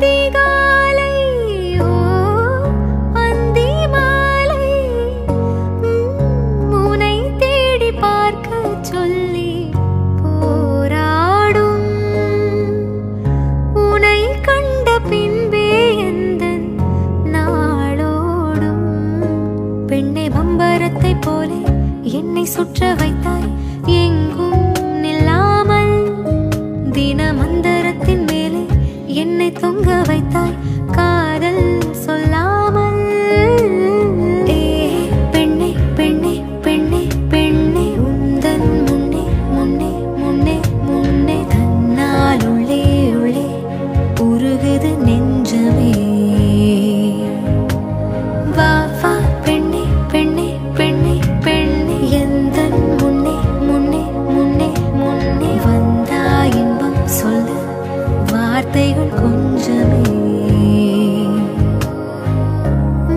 அதிகாலை ஓ அந்தி மாலை உன்னை தேடி பார்க்க சொல்லி போராடும் உன்னை கண்ட பின்பே எந்தன் நாளோடும் பெண்ணை பம்பரத்தை போலே என்னை சுற்ற வைத்தாய் எங்கும் நில்லாமல் தினமந்தரத்தின் மேலே என்னை தொங்க வைத்தாய் காதல் சொல்லாமல் பெண்ணே பெண்ணே பெண்ணே பெண்ணே உந்தன் முன்னே முன்னே முன்னே முன்னே தன்னால் உள்ளே உள்ளே உருகுது நெஞ்சமே வா வா பெண்ணே பெண்ணே பெண்ணே பெண்ணே எந்தன் முன்னே முன்னே முன்னே முன்னே வந்தா இன்பம் சொல்ல வார்த்தைகள் கொஞ்சமே